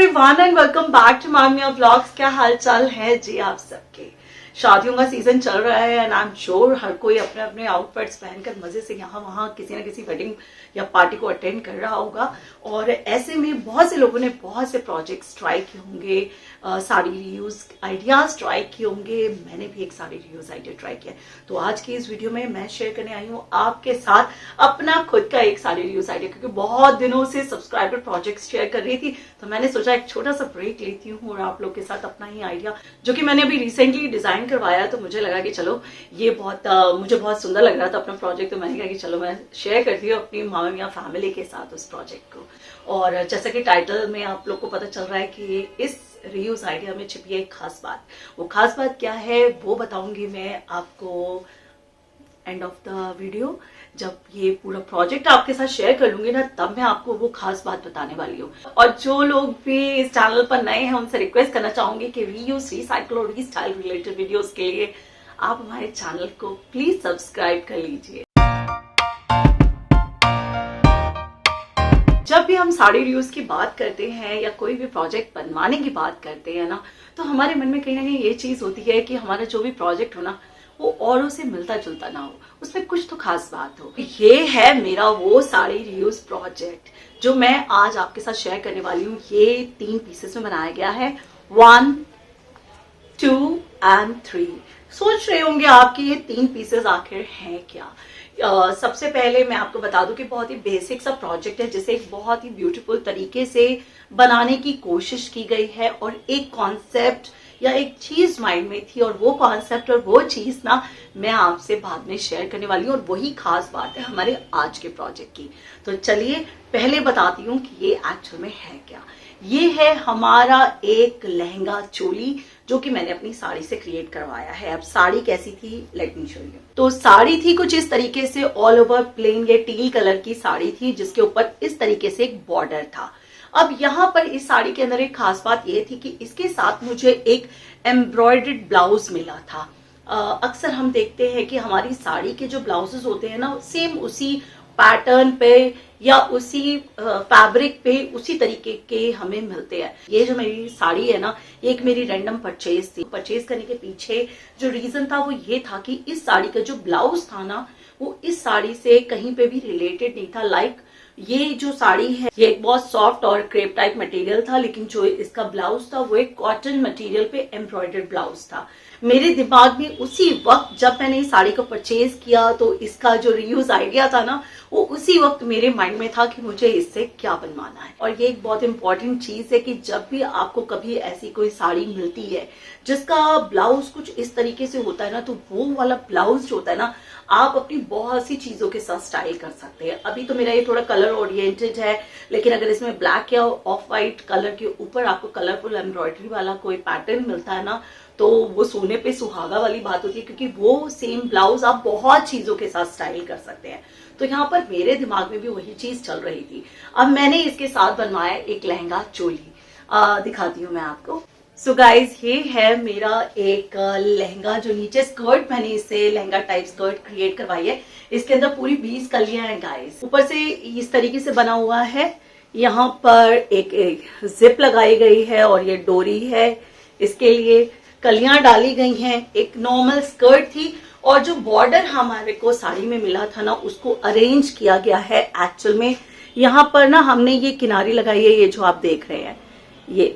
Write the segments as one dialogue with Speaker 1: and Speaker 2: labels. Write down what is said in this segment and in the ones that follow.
Speaker 1: Everyone and welcome back to मामिया vlogs. क्या हाल चाल है जी आप सबके। शादियों का सीजन चल रहा है एंड आई एम श्योर हर कोई अपने अपने आउटफिट्स पहनकर मजे से यहाँ वहाँ किसी ना किसी वेडिंग या पार्टी को अटेंड कर रहा होगा। और ऐसे में बहुत से लोगों ने बहुत से प्रोजेक्ट्स ट्राई किए होंगे, साड़ी रीयूज आइडियाज ट्राई किए होंगे। मैंने भी एक साड़ी रीयूज आइडिया ट्राई किया। तो आज की इस वीडियो में मैं शेयर करने आई हूँ आपके साथ अपना खुद का एक साड़ी रीयूज आइडिया, क्योंकि बहुत दिनों से सब्सक्राइबर प्रोजेक्ट शेयर कर रही थी तो मैंने सोचा एक छोटा सा ब्रेक लेती हूँ और आप लोग के साथ अपना ही आइडिया जो कि मैंने अभी रिसेंटली डिजाइन करवाया, तो मुझे लगा कि चलो ये मुझे बहुत सुंदर लग रहा था अपना प्रोजेक्ट, तो मैंने कहा कि चलो मैं शेयर करती हूँ अपनी मामिया फैमिली के साथ उस प्रोजेक्ट को। और जैसा कि टाइटल में आप लोग को पता चल रहा है कि इस रीयूज आइडिया में छिपी है एक खास बात। वो खास बात क्या है वो बताऊंगी मैं आपको एंड ऑफ द वीडियो। जब ये पूरा प्रोजेक्ट आपके साथ शेयर कर लूंगी ना, तब मैं आपको वो खास बात बताने वाली हूँ। और जो लोग भी इस चैनल पर नए हैं उनसे रिक्वेस्ट करना चाहूंगी कि रीयूज, रीसाइकिल और रीस्टाइल रिलेटेड वीडियोस के लिए आप हमारे चैनल को प्लीज सब्सक्राइब कर लीजिए। जब भी हम साड़ी रीयूज की बात करते हैं या कोई भी प्रोजेक्ट बनवाने की बात करते हैं ना, तो हमारे मन में कहीं ना कहीं ये चीज होती है कि हमारा जो भी प्रोजेक्ट हो ना वो औरों से मिलता जुलता ना हो, उसमें कुछ तो खास बात हो। ये है मेरा वो साड़ी रीयूज प्रोजेक्ट जो मैं आज आपके साथ शेयर करने वाली हूँ। ये 3 पीसेस में बनाया गया है, 1, 2 एंड 3। सोच रहे होंगे आप कि ये 3 पीसेस आखिर हैं क्या। सबसे पहले मैं आपको बता दूं कि बहुत ही बेसिक सा प्रोजेक्ट है जिसे एक बहुत ही ब्यूटीफुल तरीके से बनाने की कोशिश की गई है। और एक कॉन्सेप्ट या एक चीज माइंड में थी और वो कॉन्सेप्ट और वो चीज ना मैं आपसे बाद में शेयर करने वाली हूँ। और वही खास बात है हमारे आज के प्रोजेक्ट की। तो चलिए पहले बताती हूँ कि ये एक्चुअल में है क्या। ये है हमारा एक लहंगा चोली जो कि मैंने अपनी साड़ी से क्रिएट करवाया है। अब साड़ी कैसी थी लेट मी शो यू। तो साड़ी थी कुछ इस तरीके से, ऑल ओवर प्लेन ये टील कलर की साड़ी थी जिसके ऊपर इस तरीके से एक बॉर्डर था। अब यहाँ पर इस साड़ी के अंदर एक खास बात ये थी कि इसके साथ मुझे एक एम्ब्रॉयडर्ड ब्लाउज मिला था। अक्सर हम देखते हैं कि हमारी साड़ी के जो ब्लाउजेस होते हैं ना सेम उसी पैटर्न पे या उसी फैब्रिक पे उसी तरीके के हमें मिलते हैं। ये जो मेरी साड़ी है ना, ये एक मेरी रैंडम परचेज थी। परचेज करने के पीछे जो रीजन था वो ये था कि इस साड़ी का जो ब्लाउज था ना वो इस साड़ी से कहीं पे भी रिलेटेड नहीं था। लाइक ये जो साड़ी है ये एक बहुत सॉफ्ट और क्रेप टाइप मटेरियल था, लेकिन जो इसका ब्लाउज था वो एक कॉटन मटेरियल पे एम्ब्रॉयडर्ड ब्लाउज था। मेरे दिमाग में उसी वक्त जब मैंने इस साड़ी को परचेज किया तो इसका जो रीयूज आइडिया था ना वो उसी वक्त मेरे माइंड में था कि मुझे इससे क्या बनवाना है। और ये एक बहुत इंपॉर्टेंट चीज है कि जब भी आपको कभी ऐसी कोई साड़ी मिलती है जिसका ब्लाउज कुछ इस तरीके से होता है ना, तो वो वाला ब्लाउज जो होता है ना आप अपनी बहुत सी चीजों के साथ स्टाइल कर सकते हैं। अभी तो मेरा ये थोड़ा कलर ओरिएंटेड है, लेकिन अगर इसमें ब्लैक या ऑफ वाइट कलर के ऊपर आपको कलरफुल एम्ब्रॉयडरी वाला कोई पैटर्न मिलता है ना, तो वो सोने पे सुहागा वाली बात होती है, क्योंकि वो सेम ब्लाउज आप बहुत चीजों के साथ स्टाइल कर सकते हैं। तो यहाँ पर मेरे दिमाग में भी वही चीज चल रही थी। अब मैंने इसके साथ बनवाया एक लहंगा चोली, दिखाती हूँ मैं आपको। सो गाइज ये है मेरा एक लहंगा जो नीचे स्कर्ट, मैंने इससे लहंगा टाइप स्कर्ट क्रिएट करवाई है। इसके अंदर पूरी 20 कलियां हैं गाइज। ऊपर से इस तरीके से बना हुआ है, यहाँ पर एक जिप लगाई गई है और ये डोरी है, इसके लिए कलियां डाली गई हैं। एक नॉर्मल स्कर्ट थी और जो बॉर्डर हमारे को साड़ी में मिला था ना उसको अरेंज किया गया है एक्चुअल में। यहाँ पर ना हमने ये किनारी लगाई है, ये जो आप देख रहे हैं ये,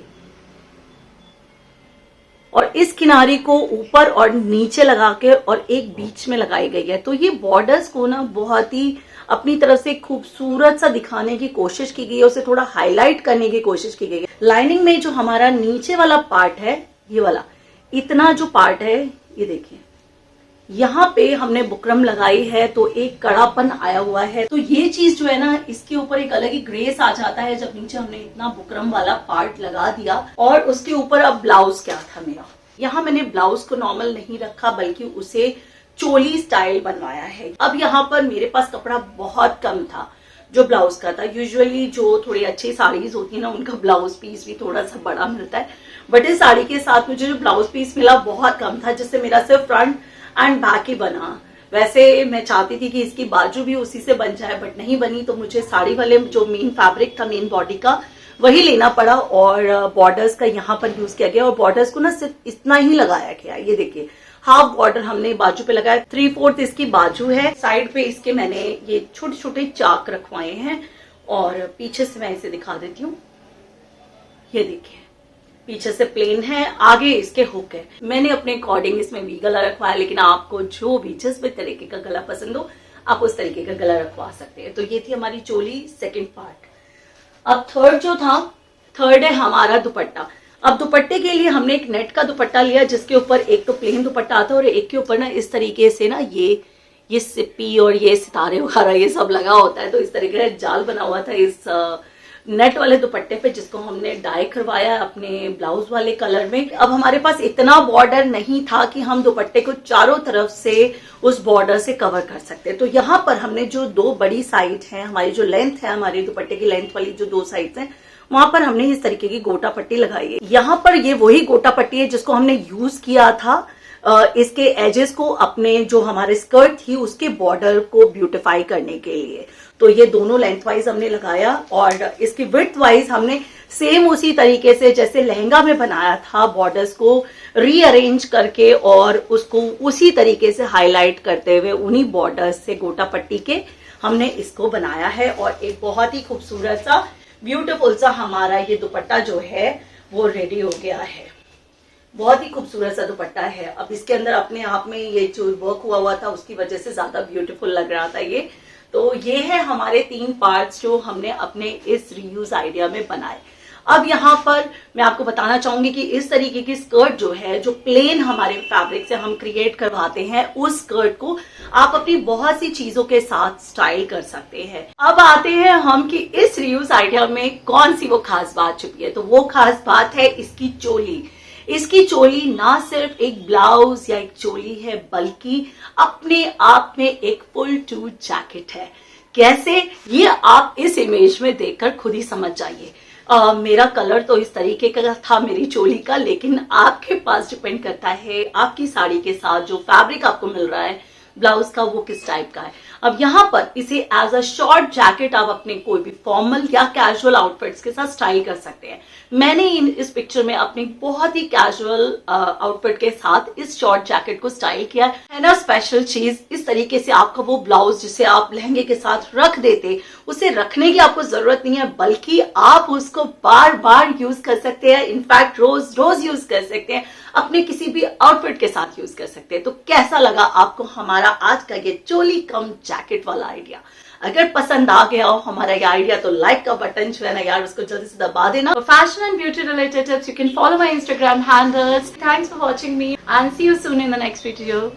Speaker 1: और इस किनारी को ऊपर और नीचे लगा के और एक बीच में लगाई गई है। तो ये बॉर्डर्स को ना बहुत ही अपनी तरफ से खूबसूरत सा दिखाने की कोशिश की गई है, उसे थोड़ा हाईलाइट करने की कोशिश की गई है। लाइनिंग में जो हमारा नीचे वाला पार्ट है, ये वाला इतना जो पार्ट है, ये देखिए यहाँ पे हमने बुकरम लगाई है तो एक कड़ापन आया हुआ है। तो ये चीज जो है ना इसके ऊपर एक अलग ही ग्रेस आ जाता है जब नीचे हमने इतना बुकरम वाला पार्ट लगा दिया। और उसके ऊपर अब ब्लाउज क्या था मेरा, यहाँ मैंने ब्लाउज को नॉर्मल नहीं रखा बल्कि उसे चोली स्टाइल बनवाया है। अब यहाँ पर मेरे पास कपड़ा बहुत कम था जो ब्लाउज का था। यूजुअली जो थोड़ी अच्छी साड़ीज होती है ना उनका ब्लाउज पीस भी थोड़ा सा बड़ा मिलता है, बट इस साड़ी के साथ मुझे जो ब्लाउज पीस मिला बहुत कम था, जिससे मेरा सिर्फ फ्रंट एंड बैक ही बना। वैसे मैं चाहती थी कि इसकी बाजू भी उसी से बन जाए बट नहीं बनी, तो मुझे साड़ी वाले जो मेन फैब्रिक था मेन बॉडी का वही लेना पड़ा और बॉर्डर्स का यहाँ पर यूज किया गया और बॉर्डर्स को ना सिर्फ इतना ही लगाया गया। ये देखिए हाफ बॉर्डर हमने बाजू पे लगाया, 3/4 इसकी बाजू है। साइड पे इसके मैंने ये छोटे छोटे चाक रखवाए हैं और पीछे से मैं इसे दिखा देती हूँ। ये देखिए पीछे से प्लेन है, आगे इसके हुक है। मैंने अपने अकॉर्डिंग इसमें वी गला रखवाया, लेकिन आपको जो भी जिस भी तरीके का गला पसंद हो आप उस तरीके का गला रखवा सकते हैं। तो ये थी हमारी चोली सेकंड पार्ट। अब थर्ड जो था, थर्ड है हमारा दुपट्टा। अब दुपट्टे के लिए हमने एक नेट का दुपट्टा लिया जिसके ऊपर एक तो प्लेन दुपट्टा आता है और एक के ऊपर ना इस तरीके से ना ये सिप्पी और ये सितारे वगैरह ये सब लगा होता है। तो इस तरीके का जाल बना हुआ था इस नेट वाले दुपट्टे पे, जिसको हमने डाई करवाया अपने ब्लाउज वाले कलर में। अब हमारे पास इतना बॉर्डर नहीं था कि हम दुपट्टे को चारों तरफ से उस बॉर्डर से कवर कर सकते। तो यहाँ पर हमने जो दो बड़ी साइड है, हमारी जो लेंथ है, हमारे दुपट्टे की लेंथ वाली जो दो साइड्स हैं, वहां पर हमने इस तरीके की गोटा पट्टी लगाई है। यहाँ पर ये वही गोटा पट्टी है जिसको हमने यूज किया था इसके एजेस को अपने जो हमारे स्कर्ट थी उसके बॉर्डर को ब्यूटिफाई करने के लिए। तो ये दोनों लेंथ वाइज हमने लगाया और इसकी विड्थ वाइज हमने सेम उसी तरीके से जैसे लहंगा में बनाया था, बॉर्डर्स को रीअरेंज करके और उसको उसी तरीके से हाईलाइट करते हुए उन्हीं बॉर्डर्स से गोटा पट्टी के हमने इसको बनाया है। और एक बहुत ही खूबसूरत सा ब्यूटीफुल सा हमारा ये दुपट्टा जो है वो रेडी हो गया है। बहुत ही खूबसूरत सा दुपट्टा है। अब इसके अंदर अपने आप में ये जो वर्क हुआ था उसकी वजह से ज्यादा ब्यूटीफुल लग रहा था ये। तो ये है हमारे 3 पार्ट्स जो हमने अपने इस रीयूज आइडिया में बनाए। अब यहाँ पर मैं आपको बताना चाहूंगी कि इस तरीके की स्कर्ट जो है, जो प्लेन हमारे फैब्रिक से हम क्रिएट करवाते हैं, उस स्कर्ट को आप अपनी बहुत सी चीजों के साथ स्टाइल कर सकते हैं। अब आते हैं हम कि इस रीयूज आइडिया में कौन सी वो खास बात छुपी है। तो वो खास बात है इसकी चोली। इसकी चोली ना सिर्फ एक ब्लाउज या एक चोली है, बल्कि अपने आप में एक फुल टू जैकेट है। कैसे, ये आप इस इमेज में देखकर खुद ही समझ जाइए। मेरा कलर तो इस तरीके का था मेरी चोली का, लेकिन आपके पास डिपेंड करता है आपकी साड़ी के साथ जो फैब्रिक आपको मिल रहा है ब्लाउज का वो किस टाइप का है। अब यहाँ पर इसे एज अ शॉर्ट जैकेट आप अपने कोई भी फॉर्मल या कैजुअल आउटफिट्स के साथ स्टाइल कर सकते हैं। मैंने इस पिक्चर में अपनी बहुत ही कैजुअल आउटफिट के साथ इस शॉर्ट जैकेट को स्टाइल किया है ना। स्पेशल चीज इस तरीके से आपका वो ब्लाउज जिसे आप लहंगे के साथ रख देते, उसे रखने की आपको जरूरत नहीं है, बल्कि आप उसको बार बार यूज कर सकते हैं। इनफैक्ट रोज रोज यूज कर सकते हैं, अपने किसी भी आउटफिट के साथ यूज कर सकते हैं। तो कैसा लगा आपको हमारा आज का ये चोली कम जैकेट वाला आइडिया? अगर पसंद आ गया हो हमारा ये आइडिया तो लाइक का बटन जो है ना यार उसको जल्दी से दबा देना। For fashion and beauty related tips you can follow my Instagram handles. Thanks for watching me and see you soon in the next video.